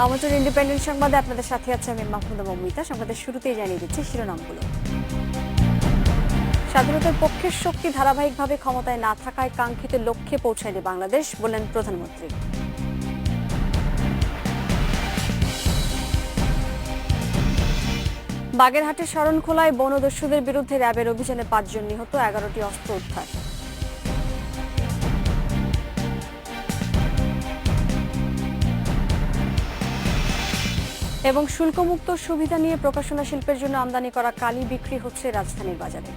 আমাদের ইন্ডিপেন্ডেন্ট সংবাদে আপনাদের সাথে আছে আমি মাহমুদা মমিতা। সংবাদের শুরুতেই জানিয়ে দিচ্ছি শিরোনামগুলো। স্বাধীনতার পক্ষের শক্তি ধারাবাহিকভাবে ক্ষমতায় না থাকায় কাঙ্ক্ষিত লক্ষ্যে পৌঁছায়নি বাংলাদেশ, বললেন প্রধানমন্ত্রী। বাগেরহাটের শরণখোলায় বনদস্যুদের বিরুদ্ধে র্যাবের অভিযানে ৫ জন নিহত, ১১টি অস্ত্র উদ্ধার। এবং শুল্কমুক্ত সুবিধা নিয়ে প্রকাশনা শিল্পের জন্য আমদানি করা কালি বিক্রি হচ্ছে রাজধানীর বাজারে।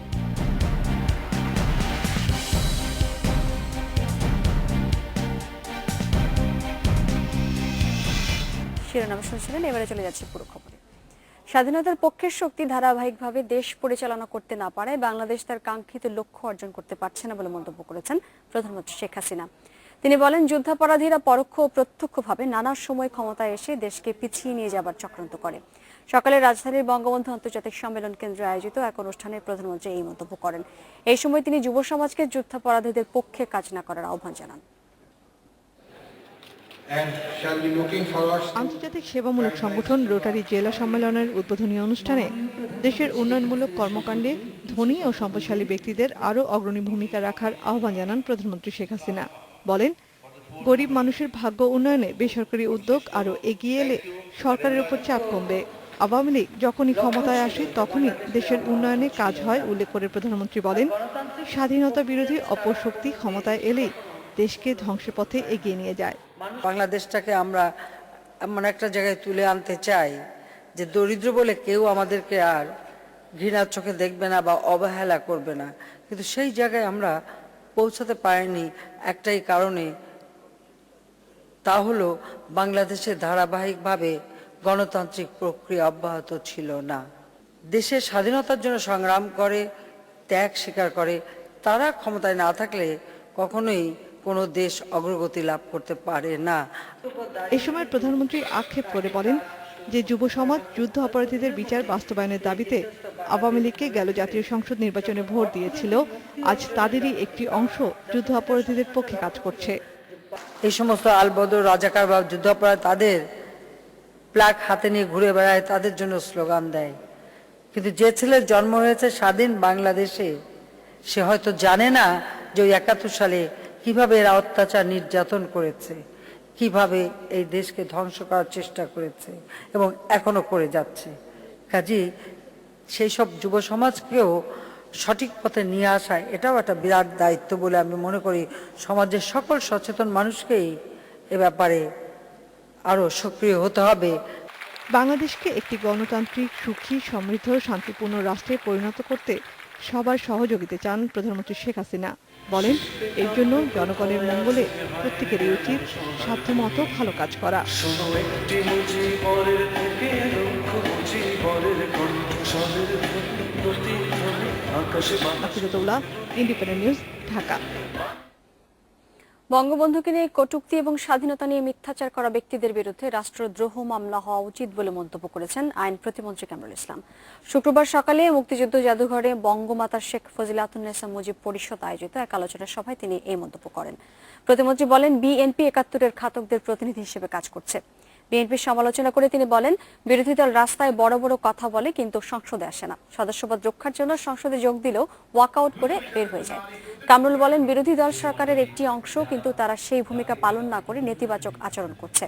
শিরোনাম শুনছিলেন, এবারে চলে যাচ্ছে পুরো খবরে। স্বাধীনতার পক্ষের শক্তি ধারাবাহিকভাবে দেশ পরিচালনা করতে না পারায় বাংলাদেশ তার কাঙ্ক্ষিত লক্ষ্য অর্জন করতে পারছে না বলে মন্তব্য করেছেন প্রধানমন্ত্রী শেখ হাসিনা। তিনি বলেন, যুদ্ধাপরাধীরা পরোক্ষ ও প্রত্যক্ষভাবে নানা সময় ক্ষমতায় এসে দেশকে পিছিয়ে নিয়ে যাবার চক্রান্ত করে। সকালে রাজধানীর বঙ্গবন্ধু আন্তর্জাতিক সম্মেলন কেন্দ্রে আয়োজিত এক অনুষ্ঠানে প্রধানমন্ত্রী এই মন্তব্য করেন। এই সময় তিনি যুব সমাজকে যুদ্ধাপরাধীদের পক্ষে কাজ না করার আহ্বান জানান। আন্তর্জাতিক সেবামূলক সংগঠন রোটারি জেলা সম্মেলনের উদ্বোধনী অনুষ্ঠানে দেশের উন্নয়নমূলক কর্মকাণ্ডে ধনী ও সম্পদশালী ব্যক্তিদের আরও অগ্রণী ভূমিকা রাখার আহ্বান জানান প্রধানমন্ত্রী শেখ হাসিনা। বলেন, গরিব মানুষের ভাগ্য উন্নয়নে বেসরকারি উদ্যোগ আরও এগিয়ে এলে সরকারের উপর চাপ কমবে। আওয়ামী লীগ যখনই ক্ষমতায় আসে তখনই দেশের উন্নয়নে কাজ হয় উল্লেখ করে প্রধানমন্ত্রী বলেন, স্বাধীনতা বিরোধী অপশক্তি ক্ষমতায় এলেই দেশকে ধ্বংসের পথে এগিয়ে নিয়ে যায়। বাংলাদেশটাকে আমরা এমন একটা জায়গায় তুলে আনতে চাই যে দরিদ্র বলে কেউ আমাদেরকে আর ঘৃণার চোখে দেখবে না বা অবহেলা করবে না। কিন্তু সেই জায়গায় আমরা পৌঁছাতে পারিনি একটাই কারণে, তা হলো বাংলাদেশে ধারাবাহিকভাবে গণতান্ত্রিক প্রক্রিয়া অব্যাহত ছিল না। দেশের স্বাধীনতার জন্য সংগ্রাম করে, ত্যাগ স্বীকার করে, তারা ক্ষমতায় না থাকলে কখনোই কোনো দেশ অগ্রগতি লাভ করতে পারে না। এই সময় প্রধানমন্ত্রী আক্ষেপ করে বলেন যে যুব সমাজ যুদ্ধ অপরাধীদের বিচার বাস্তবায়নের দাবিতে আওয়ামী লীগকে গেল জাতীয় সংসদ নির্বাচনে ভোট দিয়েছিল, আজ তাদেরই একটি অংশ যুদ্ধ অপরাধীদের পক্ষে কাজ করছে। এই সমস্ত আলবদর রাজাকার বা যুদ্ধ অপরাধী তাদের প্লাক হাতে নিয়ে ঘুরে বেড়ায়, তাদের জন্য স্লোগান দেয়। কিন্তু যে ছেলের জন্ম হয়েছে স্বাধীন বাংলাদেশে, সে হয়তো জানে না যে ওই ৭১ সালে কিভাবে এরা অত্যাচার নির্যাতন করেছে, কিভাবে এই দেশকে ধ্বংস করার চেষ্টা করেছে এবং এখনো করে যাচ্ছে। কাজেই সেই সব যুব সমাজকেও সঠিক পথে নিয়ে আসা, এটাও একটা বিরাট দায়িত্ব বলে আমি মনে করি। সমাজের সকল সচেতন মানুষকেই এ ব্যাপারে আরো সক্রিয় হতে হবে। বাংলাদেশকে একটি গণতান্ত্রিক, সুখী, সমৃদ্ধ, শান্তিপূর্ণ রাষ্ট্রে পরিণত করতে সবার সহযোগিতা চান প্রধানমন্ত্রী শেখ হাসিনা। বলেন, এর জন্য জনগণের মঙ্গলে প্রত্যেকেরই উচিত সাধ্যমতো ভালো কাজ করা। Independent news, Dhaka. বঙ্গবন্ধুকে নিয়ে কটূক্তি এবং স্বাধীনতা নিয়ে মিথ্যাচার করা ব্যক্তিদের বিরুদ্ধে রাষ্ট্রদ্রোহ মামলা হওয়া উচিত বলে মন্তব্য করেছেন আইন প্রতিমন্ত্রী কামরুল ইসলাম। শুক্রবার সকালে মুক্তিযুদ্ধ জাদুঘরে বঙ্গমাতা শেখ ফজিলাতুন্নেসা মুজিব পরিষদ আয়োজিত এক আলোচনা সভায় তিনি এই মন্তব্য করেন। প্রতিমন্ত্রী বলেন, বিএনপি ৭১-এর ঘাতকদের প্রতিনিধি হিসেবে কাজ করছে। বিএনপির সমালোচনা করে তিনি বলেন, বিরোধী দল রাস্তায় বড় বড় কথা বলে কিন্তু সংসদে আসে না। সদস্যপদ রক্ষার জন্য সংসদে যোগ দিলেও ওয়াকআউট করে বের হয়ে যায়। কামরুল বলেন, বিরোধী দল সরকারের একটি অংশ, কিন্তু তারা সেই ভূমিকা পালন না করে নেতিবাচক আচরণ করছে।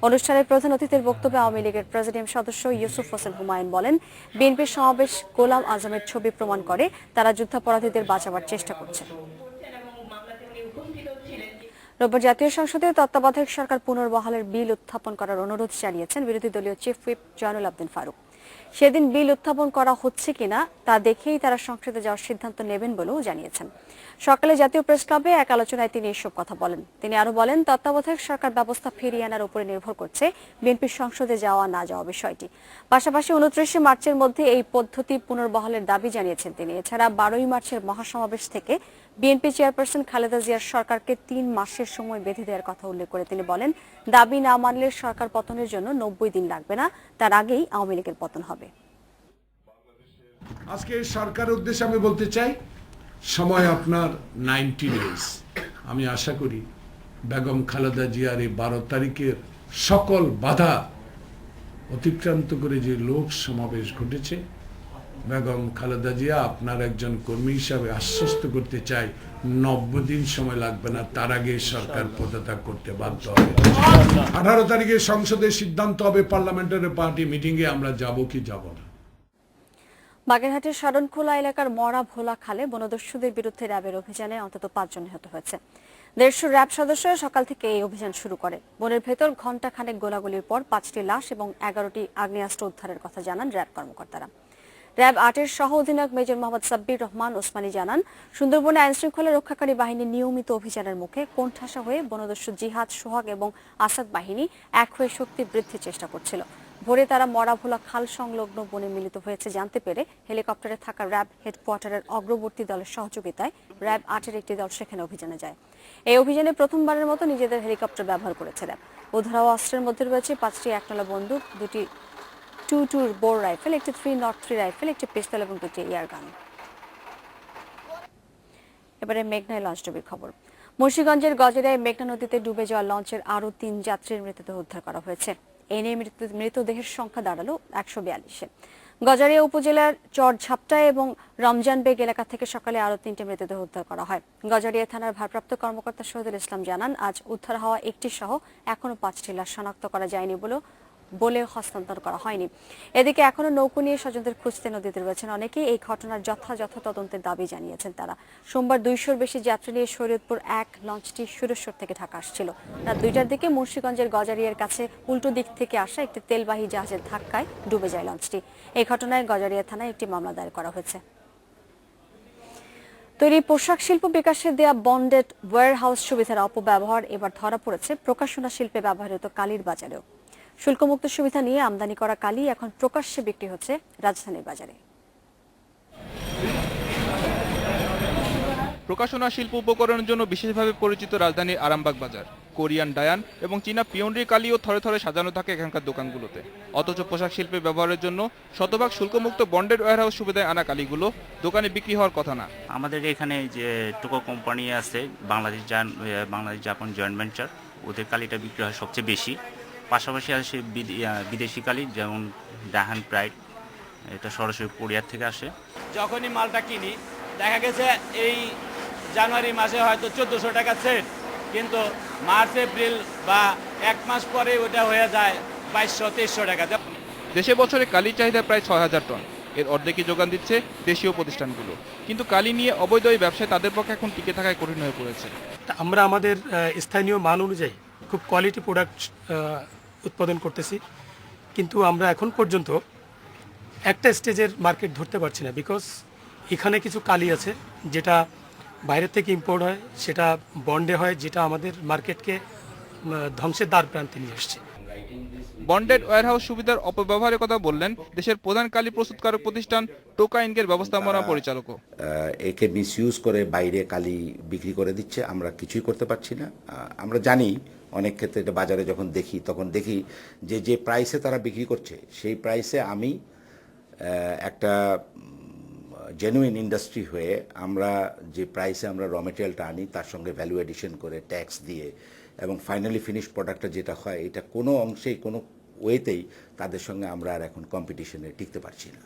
অনুষ্ঠানের প্রধান অতিথির বক্তব্যে আওয়ামী লীগের প্রেসিডিয়াম সদস্য ইউসুফ হোসেন হুমায়ুন বলেন, বিএনপির সমাবেশ গোলাম আজমের ছবি প্রমাণ করে তারা যুদ্ধাপরাধীদের বাঁচাবার চেষ্টা করছে। রোববার জাতীয় সংসদে তত্ত্বাবধায়ক সরকার পুনর্বহালের বিল উত্থাপন করার অনুরোধ জানিয়েছেন বিরোধী দলীয় চিফ হুইপ জয়নুল আবদিন ফারুক। সেদিন বিল উত্থাপন করা হচ্ছে কিনা তা দেখেই তারা সংসদে যাওয়ার সিদ্ধান্ত নেবেন বলেও জানিয়েছেন। সকালে জাতীয় প্রেস ক্লাবে এক আলোচনায় তিনি এসব কথা বলেন। তিনি আরো বলেন, তত্ত্বাবধায়ক সরকার ব্যবস্থা ফিরিয়ে আনার উপরে নির্ভর করছে বিএনপির সংসদে যাওয়া না যাওয়া বিষয়টি। পাশাপাশি ২৯ মার্চের মধ্যে এই পদ্ধতি পুনর্বহালের দাবি জানিয়েছেন তিনি। এছাড়া ১২ মার্চের মহাসমাবেশ থেকে বিএনপি চেয়ারপারসন খালেদা জিয়ার সরকারকে ৩ মাসের সময় বেঁধে দেওয়ার কথা উল্লেখ করে তিনি বলেন, দাবি না মানলে সরকার পতনের জন্য ৯০ দিন লাগবে না, তার আগেই আওয়ামী লীগের পতন হবে। আজকে সরকারের উদ্দেশ্যে আমি বলতে চাই, সময় আপনার 90 ডেজ। আমি আশা করি বেগম খালেদা জিয়ার এই ১২ তারিখের সকল বাধা অতিক্রান্ত করে যে লোক সমাবেশ ঘটেছে, বেগম খালেদা জিয়া আপনার একজন কর্মী হিসাবে আশ্বস্ত করতে চাই 90 দিন সময় লাগবে না, তার আগে সরকার পদত্যাগ করতে বাধ্য হবে। 18 তারিখে সংসদে সিদ্ধান্ত হবে পার্লামেন্টারি পার্টি মিটিং এ আমরা যাব কি যাব না। বাগেরহাটের শরণখোলা এলাকার মরা ভোলা খালে বনদস্যুদের বিরুদ্ধে র্যাবের অভিযানে অন্তত 5 জন নিহত হয়েছে। 150 র্যাব সদস্য সকাল থেকে এই অভিযান শুরু করে। বনের ভেতর ঘণ্টা খানেক গোলাগুলির পর 5টি লাশ এবং 11টি আগ্নেয়াস্ত্র উদ্ধারের কথা জানান র্যাব কর্মকর্তারা। র্যাব 8-এর সহ অধিনায়ক মেজর মোহাম্মদ সাব্বির রহমান ওসমানী জানান, সুন্দরবনে আইনশৃঙ্খলা রক্ষাকারী বাহিনীর নিয়মিত অভিযানের মুখে কোণঠাসা হয়ে বনদস্যু জিহাদ, সোহাগ এবং আসাদ বাহিনী এক হয়ে শক্তি বৃদ্ধির চেষ্টা করছিল। ভোরে তারা মরাভোলা খাল সংলগ্ন বনে মিলিত হয়েছে জানতে পেরে হেলিকপ্টারে থাকা র্যাব হেডকোয়ার্টারের অগ্রবর্তী দলের সহযোগিতায় র্যাব 8-এর একটি দল সেখানে অভিযানে যায়। এই অভিযানে প্রথমবারের মতো নিজেদের হেলিকপ্টার ব্যবহার করেছে র্যাব। উদ্ধার হওয়া অস্ত্রের মধ্যে রয়েছে 5টি একনলা বন্দুক, 2টি 2 বোর রাইফেল, একটি 303 রাইফেল, একটি পিস্তল এবং 2টি এয়ার গান। এবারে মেঘনায় লঞ্চডুবির খবর। মুন্সিগঞ্জের গজেরায় মেঘনা নদীতে ডুবে যাওয়া লঞ্চের আরও 3 যাত্রীর মৃতদেহ উদ্ধার করা হয়েছে। এই নিয়ে মৃতদেহের সংখ্যা দাঁড়ালো 142-এ। গজারিয়া উপজেলার চরঝাপটায় এবং রমজানবেগ এলাকা থেকে সকালে আরও 3টে মৃতদেহ উদ্ধার করা হয়। গজারিয়া থানার ভারপ্রাপ্ত কর্মকর্তা শহীদুল ইসলাম জানান, আজ উদ্ধার হওয়া একটি সহ এখনো 5টি লাশ শনাক্ত করা যায়নি বলে হস্তান্তর করা হয়নি। এদিকে এখনো নৌকো নিয়ে স্বজনদের খুঁজতে নদীতে রয়েছেন অনেকেই। এই ঘটনার যথাযথ তদন্তের দাবি জানিয়েছেন তারা। সোমবার 200-র বেশি যাত্রী নিয়ে শরীয়তপুর 1 লঞ্চটি সুরেশ্বর থেকে ঢাকা আসছিল। রাত 2টার দিকে মুন্সিগঞ্জের গজারিয়ার কাছে উল্টো দিক থেকে আসা একটি তেলবাহী জাহাজের ধাক্কায় ডুবে যায় লঞ্চটি। এই ঘটনায় গজারিয়া থানায় একটি মামলা দায়ের করা হয়েছে। তৈরি পোশাক শিল্প বিকাশে দেয়া বন্ডেড ওয়্যারহাউস সুবিধার অপব্যবহার এবার ধরা পড়েছে প্রকাশনা শিল্পে ব্যবহৃত কালির বাজারেও। শুল্কমুক্ত সুবিধা নিয়ে আমদানি করা কালি এখন প্রকাশ্যে বিক্রি হচ্ছে রাজধানীর বাজারে। প্রকাশনা শিল্প উপকরণের জন্য বিশেষভাবে পরিচিত রাজধানীর আরামবাগ বাজার। কোরিয়ান ডায়ান এবং চীনা পিওনরি কালিও থরে থরে সাজানো থাকে এখানকার দোকানগুলোতে। অথচ পোশাক শিল্পে ব্যবহারের জন্য শতভাগ শুল্কমুক্ত বন্ডেড ওয়্যারহাউস সুবিধায় আনা কালিগুলো দোকানে বিক্রি হওয়ার কথা না। আমাদের এখানে যে টোকো কোম্পানি আছে, বাংলাদেশ জাপান জয়েন্ট ভেঞ্চার, ওদের কালিটা বিক্রি হয় সবচেয়ে বেশি। পাশাপাশি আসে বিদেশি কালি, যেমন ডাহান প্রাইড, এটা সরাসরি কোরিয়ার থেকে আসে। যখনই মালটা কিনি দেখা গেছে এই জানুয়ারি মাসে হয়তো 1400 টাকা সেট, কিন্তু মার্চ এপ্রিল বা 1 মাস পরে ওটা হয়ে যায় 2200-2300 টাকা। দেশে বছরে কালির চাহিদা প্রায় 6000 টন। এর অর্ধেকই যোগান দিচ্ছে দেশীয় প্রতিষ্ঠানগুলো। কিন্তু কালি নিয়ে অবৈধ এই ব্যবসায় তাদের পক্ষে এখন টিকে থাকায় কঠিন হয়ে পড়েছে। আমরা আমাদের স্থানীয় মান অনুযায়ী খুব কোয়ালিটি প্রোডাক্ট উৎপাদন করতেছি, কিন্তু আমরা এখন পর্যন্ত একটা স্টেজের মার্কেট ধরতে পারছি না। বিকজ এখানে কিছু কালি আছে যেটা বাইরের থেকে ইম্পোর্ট হয়, সেটা বন্ডে হয়, যেটা আমাদের মার্কেটকে ধ্বংসের দ্বার প্রান্তে নিয়ে আসছে। বন্ডেড ওয়্যারহাউস সুবিধার অপব্যবহারের কথা বললেন দেশের প্রধান কালি প্রস্তুতকারক প্রতিষ্ঠান টোকা ইনকের ব্যবস্থাপনা পরিচালকও। একে মিসইউজ করে বাইরে কালি বিক্রি করে দিচ্ছে, আমরা কিছুই করতে পারছি না। আমরা জানি অনেক ক্ষেত্রে এটা বাজারে যখন দেখি তখন দেখি যে প্রাইসে তারা বিক্রি করছে সেই প্রাইসে আমি একটা জেনুইন ইন্ডাস্ট্রি হয়ে আমরা যে প্রাইসে আমরা র মেটেরিয়ালটা আনি তার সঙ্গে ভ্যালু এডিশন করে ট্যাক্স দিয়ে এবং ফাইনালি ফিনিশ প্রোডাক্টটা যেটা হয় এটা কোনো অংশেই কোনো ওয়েতেই তাদের সঙ্গে আমরা আর এখন কম্পিটিশনে টিকতে পারছি না।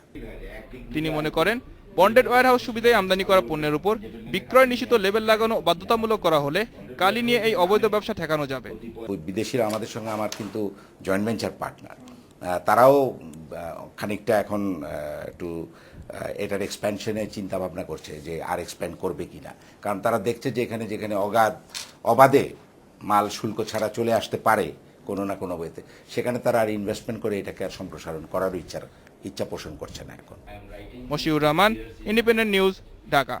তিনি মনে করেন বন্ডেড ওয়্যারহাউস সুবিধায় আমদানি করা পণ্যের উপর বিক্রয় নিষিদ্ধ লেবেল লাগানো বাধ্যতামূলক করা হলে কালি নিয়ে এই অবৈধ ব্যবসা ঠেকানো যাবে। বিদেশিরা আমাদের সঙ্গে আমার কিন্তু জয়েন্ট ভেঞ্চার পার্টনার, তারাও খানিকটা এখন একটু এটার এক্সপ্যানশনে চিন্তা ভাবনা করছে যে আর এক্সপ্যান্ড করবে কিনা, কারণ তারা দেখছে যে এখানে যেখানে অবাধে মাল শুল্ক ছাড়া চলে আসতে পারে কোনো না কোনো ওয়েতে, সেখানে তারা আর ইনভেস্টমেন্ট করে এটাকে আর সম্প্রসারণ করার ইচ্ছা পোষণ করছে না এখন। Moshiur Rahman, independent news, Dhaka.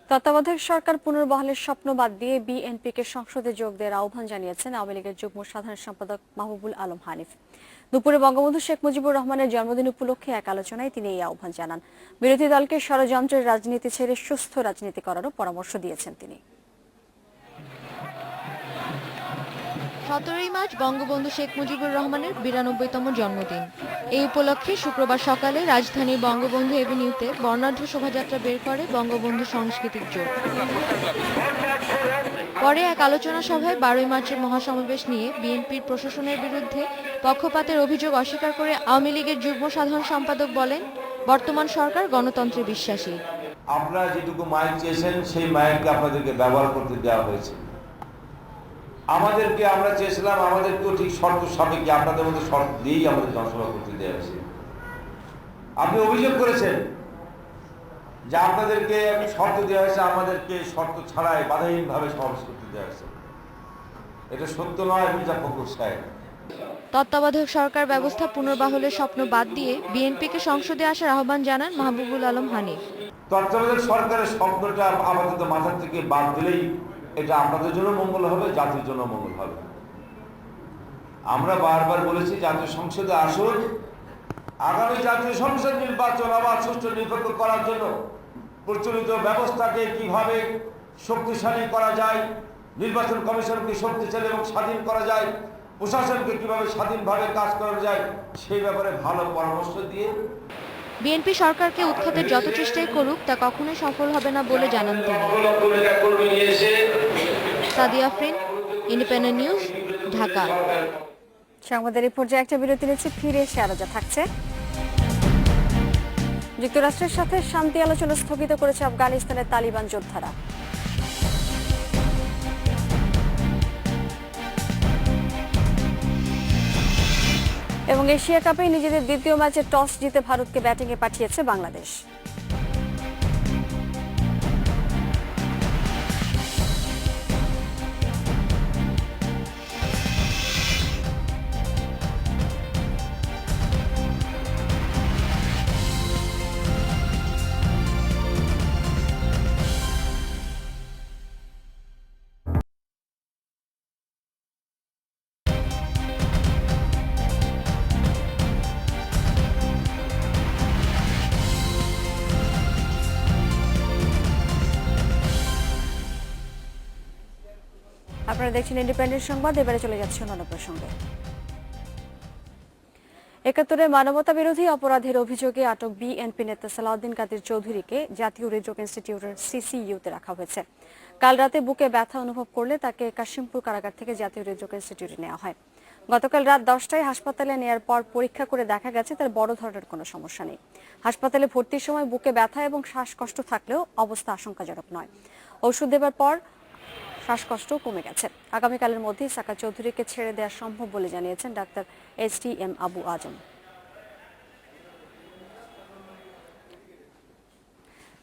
তত্ত্বাবধায়ক সরকার পুনর্বহালের স্বপ্ন বাদ দিয়ে বিএনপিকে সংসদে যোগ দেওয়ার আহ্বান জানিয়েছেন আওয়ামী লীগের যুগ্ম সাধারণ সম্পাদক মাহবুবুল আলম হানিফ। দুপুরে বঙ্গবন্ধু শেখ মুজিবুর রহমানের জন্মদিন উপলক্ষে এক আলোচনায় তিনি এই আহ্বান জানান। বিরোধী দলকে ষড়যন্ত্রের রাজনীতি ছেড়ে সুস্থ রাজনীতি করারও পরামর্শ দিয়েছেন তিনি। 17ই মার্চ বঙ্গবন্ধু শেখ মুজিবুর রহমানের 92তম জন্মদিন। এই উপলক্ষে শুক্রবার সকালে রাজধানীর বঙ্গবন্ধু এভিনিউতে বর্ণাঢ্য শোভাযাত্রা বের করে বঙ্গবন্ধু সাংস্কৃতিক জোট। পরে এক আলোচনা সভায় 12ই মার্চের মহাসমাবেশ নিয়ে বিএনপির প্রশাসনের বিরুদ্ধে পক্ষপাতের অভিযোগ অস্বীকার করে আওয়ামী লীগের যুগ্ম সাধারণ সম্পাদক বলেন, বর্তমান সরকার গণতন্ত্রে বিশ্বাসী। আপনারা যেটুকু মাইক চেয়েছেন সেই মাইককে আপনাদেরকে ব্যবহার করতে দেওয়া হয়েছে। আমরা চেয়েছিলাম আমাদেরকেও ঠিক শর্ত সাপেক্ষে আপনাদের মধ্যে শর্ত দিয়েই আমাদের জনসভা করতে দেওয়া হয়েছে। আপনি অভিযোগ করেছেন যে আপনাদেরকে শর্ত দেওয়া হয়েছে, আমাদেরকে শর্ত ছাড়াই বাধাহীনভাবে সমাবেশ করতে দেওয়া হয়েছে। এটা সত্য নয় মির্জা ফখরুল সাহেব। তত্ত্বাবধায়ক সরকার ব্যবস্থা পুনর্বাহলের স্বপ্ন বাদ দিয়ে বিএনপিকে সংসদে আসার আহ্বান জানান মাহবুবুল আলম হানিফ। তত্ত্বাবধায়ক সরকারের স্বপ্নটা আপাতত মাথার থেকে বাদ দিলেই এটা আপনাদের জন্য মঙ্গল হবে, জাতির জন্য মঙ্গল হবে। আমরা বারবার বলেছি জাতীয় সংসদে আসুন, আগামী জাতীয় সংসদ নির্বাচন আবার সুষ্ঠু নিরপেক্ষ করার জন্য প্রচলিত ব্যবস্থাকে কিভাবে শক্তিশালী করা যায়, নির্বাচন কমিশনকে শক্তিশালী এবং স্বাধীন করা যায়, প্রশাসনকে কিভাবে স্বাধীনভাবে কাজ করা যায় সেই ব্যাপারে ভালো পরামর্শ দিয়ে বিএনপি সরকারকে উৎখাতের যত চেষ্টাই করুক তা কখনোই সফল হবে না বলে জানান তিনি। Sadia Afrin, independent news, Dhaka. সংবাদের এই পর্যায়ে একটা বিরতি নিচ্ছে, ফিরে এসে আরো যা থাকছে। যুক্তরাষ্ট্রের সাথে শান্তি আলোচনা স্থগিত করেছে আফগানিস্তানের তালিবান যোদ্ধারা। এবং এশিয়া কাপে নিজেদের দ্বিতীয় ম্যাচে টস জিতে ভারতকে ব্যাটিংয়ে পাঠিয়েছে বাংলাদেশ। আপনারা দেখছেন ইন্ডিপেন্ডেন্ট সংবাদ। এবারে চলে যাচ্ছে অন্যান্য প্রসঙ্গে। ৭১ মানবতা বিরোধী অপরাধের অভিযোগে আটক বিএনপি নেতা সালাউদ্দিন কাদের চৌধুরীকে জাতীয় হৃদরোগ ইনস্টিটিউটের সিসিইউতে রাখা হয়েছে। কাল রাতে বুকে ব্যথা অনুভব করলে তাকে কাশিমপুর কারাগার থেকে জাতীয় হৃদরোগ ইনস্টিটিউটে নেওয়া হয়। গতকাল রাত 10টায় হাসপাতালে নেয়ার পর পরীক্ষা করে দেখা গেছে তার বড় ধরনের কোনো সমস্যা নেই। হাসপাতালে ভর্তির সময় বুকে ব্যথা এবং শ্বাসকষ্ট থাকলেও অবস্থা আশঙ্কাজনক নয়। ওষুধ দেবার পর শ্বাসকষ্ট কমে গেছে। আগামীকালের মধ্যেই সাকা চৌধুরীকে ছেড়ে দেওয়া সম্ভব বলে জানিয়েছেন ডাক্তার STM আবু আজম।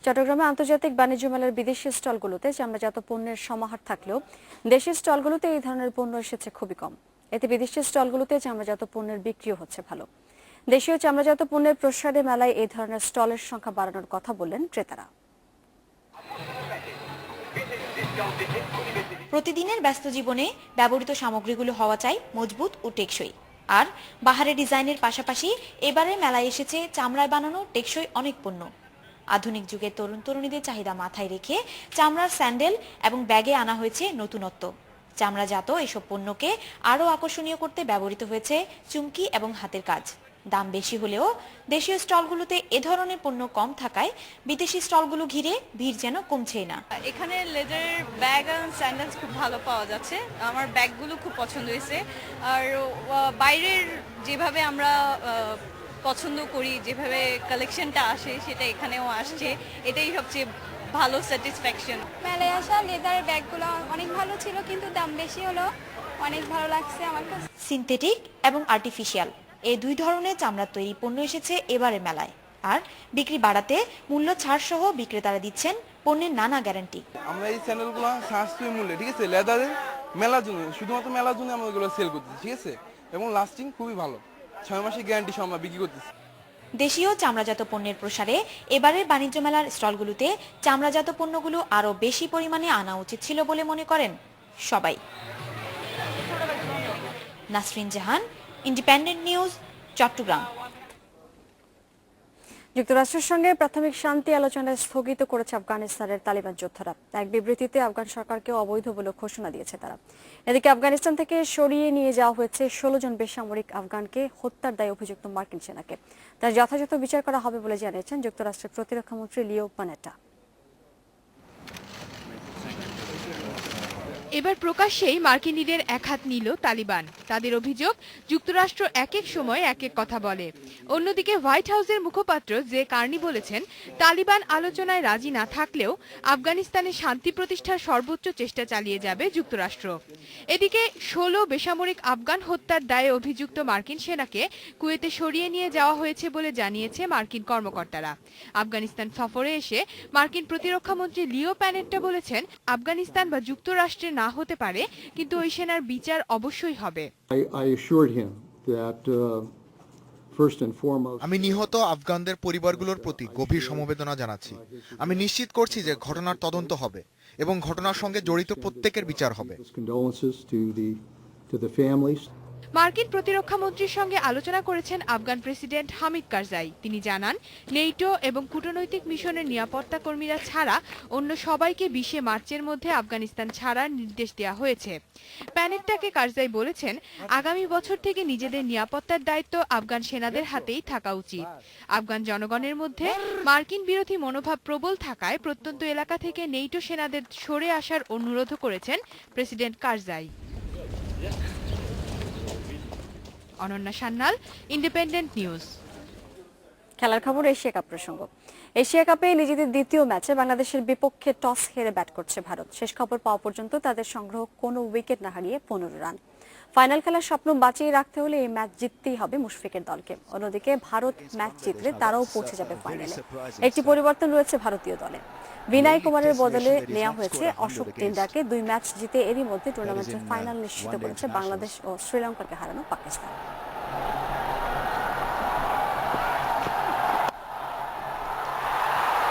চট্টগ্রামে আন্তর্জাতিক বাণিজ্য মেলার বিদেশি স্টলগুলোতে চামড়াজাত পণ্যের সমাহার থাকলেও দেশের স্টলগুলোতে এই ধরনের পণ্য এসেছে খুবই কম। এতে বিদেশি স্টলগুলোতে চামড়াজাত পণ্যের বিক্রিও হচ্ছে ভালো। দেশীয় চামড়াজাত পণ্যের প্রসারে মেলায় এই ধরনের স্টলের সংখ্যা বাড়ানোর কথা বললেন ক্রেতারা। প্রতিদিনের ব্যস্ত জীবনে ব্যবহৃত সামগ্রীগুলো হওয়া চাই মজবুত ও টেকসই। আর বাহারে ডিজাইনের পাশাপাশি এবারে মেলায় এসেছে চামড়ায় বানানো টেকসই অনেক পণ্য। আধুনিক যুগের তরুণ তরুণীদের চাহিদা মাথায় রেখে চামড়ার স্যান্ডেল এবং ব্যাগে আনা হয়েছে নতুনত্ব। চামড়াজাত এসব পণ্যকে আরও আকর্ষণীয় করতে ব্যবহৃত হয়েছে চুমকি এবং হাতের কাজ। দাম বেশি হলেও দেশীয় স্টলগুলোতে এ ধরনের পণ্য কম থাকায় বিদেশি স্টলগুলো ঘিরে ভিড় যেন কমছেই না। এখানে লেদারের ব্যাগ আর স্যান্ডেলস খুব ভালো পাওয়া যাচ্ছে। আমার ব্যাগগুলো খুব পছন্দ হয়েছে। আর বাইরের যেভাবে আমরা পছন্দ করি, যেভাবে কালেকশনটা আসে সেটা এখানেও আসছে, এটাই সবচেয়ে ভালো স্যাটিসফ্যাকশন। মেলায় আসা লেদারের ব্যাগগুলো অনেক ভালো ছিল, কিন্তু দাম বেশি হলো অনেক ভালো লাগছে আমার কাছে। সিনথেটিক এবং আর্টিফিশিয়াল এই দুই ধরনের চামড়ার তৈরি পণ্য এসেছে এবারে মেলায়। আর বিক্রি বাড়াতে মূল্য ছাড় সহ বিক্রেতারা দিচ্ছেন পণ্যের নানা গ্যারান্টি। আমরা এই চ্যানেলগুলো সাশ্রয়ী মূল্যে, ঠিক আছে, লেদারের মেলার জন্য, শুধুমাত্র মেলার জন্য আমরা এগুলো সেল করতেছি, ঠিক আছে, এবং লাস্টিং খুবই ভালো। 6 মাসের গ্যারান্টি সহ আমরা বিক্রি করতেছি। দেশীয় চামড়াজাত পণ্যের প্রসারে এবারের বাণিজ্য মেলার স্টলগুলোতে চামড়াজাত পণ্যগুলো আরও বেশি পরিমাণে আনা উচিত ছিল বলে মনে করেন সবাই। নাসরিন জাহান, ইন্ডিপেন্ডেন্ট নিউজ, চট্টগ্রাম। যুক্তরাষ্ট্রের সঙ্গে প্রাথমিক শান্তি আলোচনা স্থগিত করেছে আফগানিস্তানের তালিবান যোদ্ধারা। এক বিবৃতিতে আফগান সরকারকে অবৈধ বলে ঘোষণা দিয়েছে তারা। এদিকে আফগানিস্তান থেকে সরিয়ে নিয়ে যাওয়া হয়েছে 16 জন বেসামরিক আফগানকে হত্যার দায়ে অভিযুক্ত মার্কিন সেনাকে। তার যথাযথ বিচার করা হবে বলে জানিয়েছেন যুক্তরাষ্ট্রের প্রতিরক্ষামন্ত্রী লিও পানেটা। এবার প্রকাশ্যেই মার্কিনীদের একহাত নিল তালিবান। তাদের অভিযোগ, যুক্তরাষ্ট্র এক এক সময় এক এক কথা বলে। অন্যদিকে হোয়াইট হাউসের মুখপাত্র জে কার্নি বলেছেন, তালিবান আলোচনায় রাজি না থাকলেও আফগানিস্তানে শান্তি প্রতিষ্ঠার সর্বোচ্চ চেষ্টা চালিয়ে যাবে যুক্তরাষ্ট্র। এদিকে 16 বেসামরিক আফগান হত্যার দায়ে অভিযুক্ত মার্কিন সেনাকে কুয়েতে সরিয়ে নিয়ে যাওয়া হয়েছে বলে জানিয়েছে মার্কিন কর্মকর্তারা। আফগানিস্তান সফরে এসে মার্কিন প্রতিরক্ষামন্ত্রী লিও প্যানেট্টা বলেছেন, আফগানিস্তান বা যুক্তরাষ্ট্রে না হতে পারে, কিন্তু ওই সেনার বিচার অবশ্যই হবে। আমি নিহত আফগানদের পরিবারগুলোর প্রতি গভীর সমবেদনা জানাচ্ছি। আমি নিশ্চিত করছি যে ঘটনার তদন্ত হবে এবং ঘটনার সঙ্গে জড়িত প্রত্যেকের বিচার হবে। মার্কিন প্রতিরক্ষামন্ত্রীর সঙ্গে আলোচনা করেছেন আফগান প্রেসিডেন্ট হামিদ কারজাই। তিনি জানান, নেটো এবং কূটনৈতিক মিশনের নিরাপত্তা কর্মীরা ছাড়া অন্য সবাইকে 20 মার্চের মধ্যে আফগানিস্তান ছাড়ার নির্দেশ দেওয়া হয়েছে। প্যানেটটাকে কারজাই বলেছেন, আগামী বছর থেকে নিজেদের নিরাপত্তার দায়িত্ব আফগান সেনাদের হাতেই থাকা উচিত। আফগান জনগণের মধ্যে মার্কিন বিরোধী মনোভাব প্রবল থাকায় প্রত্যন্ত এলাকা থেকে নেটো সেনাদের সরে আসার অনুরোধ করেছেন president Karzai. Ananya Sanyal, independent news. খেলার খবর, এশিয়া কাপ প্রসঙ্গ। এশিয়া কাপে নিজেদের দ্বিতীয় ম্যাচে বাংলাদেশের বিপক্ষে টস হেরে ব্যাট করছে ভারত। শেষ খবর পাওয়া পর্যন্ত তাদের সংগ্রহ কোনো উইকেট না হারিয়ে 15 রান। ফাইনাল খেলার স্বপ্ন বাঁচিয়ে রাখতে হলে এই ম্যাচ জিততেই হবে মুশফিকের দলকে। অন্যদিকে ভারত ম্যাচ জিতলে তারাও পৌঁছে যাবে ফাইনালে। একটি পরিবর্তন রয়েছে ভারতীয় দলে। বিনয় কুমারের বদলে নেওয়া হয়েছে অশোক টিন্ডাকে। 2 ম্যাচ জিতে এরই মধ্যে টুর্নামেন্টের ফাইনাল নিশ্চিত করেছে বাংলাদেশ ও শ্রীলঙ্কাকে হারানো Pakistan.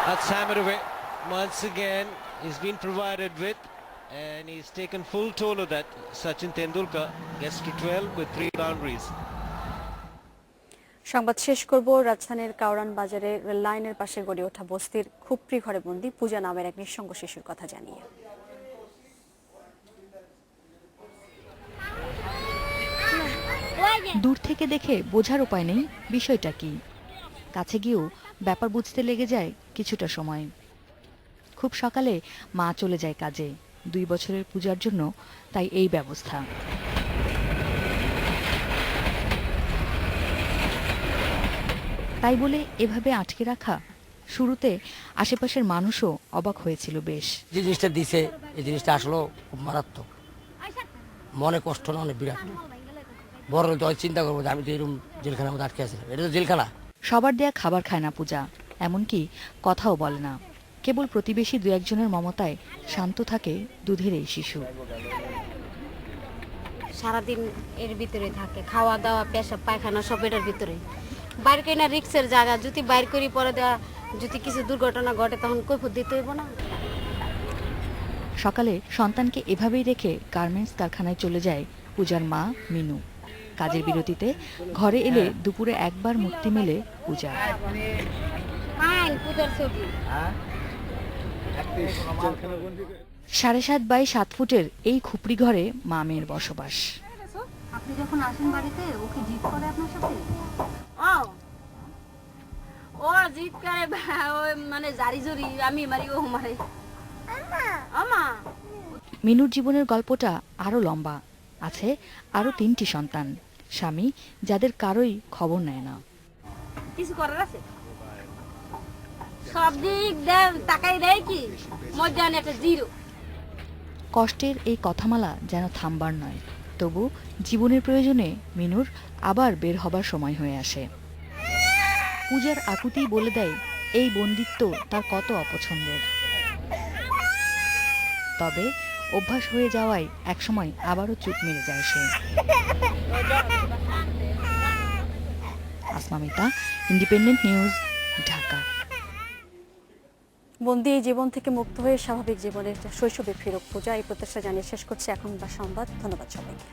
That's hammered away once again. He's been provided with, and he's taken full toll of that. Sachin Tendulkar gets to 12 with 3 boundaries. সংবাদ শেষ করব রাজধানীর কাওরান বাজারে রেল লাইনের পাশে গড়ে ওঠা বস্তির খুপড়ি ঘরে বন্দী পূজা নামের এক নিঃসঙ্গ শিশুর কথা জানিয়ে। দূর থেকে দেখে বোঝার উপায় নেই বিষয়টা কি। কাছে গিয়েও ব্যাপার বুঝতে লেগে যায় কিছুটা সময়। খুব সকালে মা চলে যায় কাজে। 2 বছরের পূজার জন্য তাই এই ব্যবস্থা। তাই বলে এভাবে আটকে রাখা? শুরুতে আশেপাশের মানুষও অবাক হয়েছিল বেশ। যে জিনিসটা দিছে এই জিনিসটা আসলে খুব মারাত্মক, মনে কষ্ট না, অনেক বিরাট বড় চিন্তা করবো যে আমি তো এরকম জেলখানার মধ্যে আটকে আছিলাম। এটা তো জেলখানা। সবার দেয়া খাবার খায় না পূজা, এমনকি কথাও বলে না। কেবল প্রতিবেশী 2-1 জনের মমতায় শান্ত থাকে দুধের এই শিশু। সারাদিন এর ভিতরে থাকে, খাওয়া দাওয়া পেশাব পায়খানা সব এটার ভিতরে। বাইর করি না রিক্সের জায়গা, যদি বাইর করি পরে দেওয়া যদি কিছু দুর্ঘটনা ঘটে তখন কৈফিয়ত দিতে হইব না। সকালে সন্তানকে এভাবেই রেখে গার্মেন্টস কারখানায় চলে যায় পূজার মা মিনু। কাজের বিরতিতে ঘরে এলে দুপুরে একবার মুক্তি মেলে পূজা। 7.5 বাই 7 ফুটের এই খুপড়ি ঘরে মা মেয়ের বসবাস। আপনি যখন আসেন বাড়িতে ওকে জিদ করে আপনার সাথে? ও জিদ করে, মানে জারি জরি আমি মারি ও মারে। মিনুর জীবনের গল্পটা আরো লম্বা। আছে আরো 3টি সন্তান, স্বামী যাদের কারোই খবর নেয় না। কিছু করার আছে? সব দিক তাকাই দেয় কি মজান একটা জিরো। কষ্টের এই কথামালা যেন থামবার নয়। তবু জীবনের প্রয়োজনে মিনুর আবার বের হবার সময় হয়ে আসে। পূজার আকুতি বলে দেয় এই বন্দিত্ব তার কত অপছন্দের। তবে অভ্যাস হয়ে যাওয়ায় একসময় আবারও চুপ মেরে যায় সে। Asma Mita, independent news, Dhaka. বন্দি এই জীবন থেকে মুক্ত হয়ে স্বাভাবিক জীবনের শৈশবে ফিরুক পূজা, এই প্রত্যাশা জানিয়ে শেষ করছে এখনকার সংবাদ। ধন্যবাদ সবাইকে।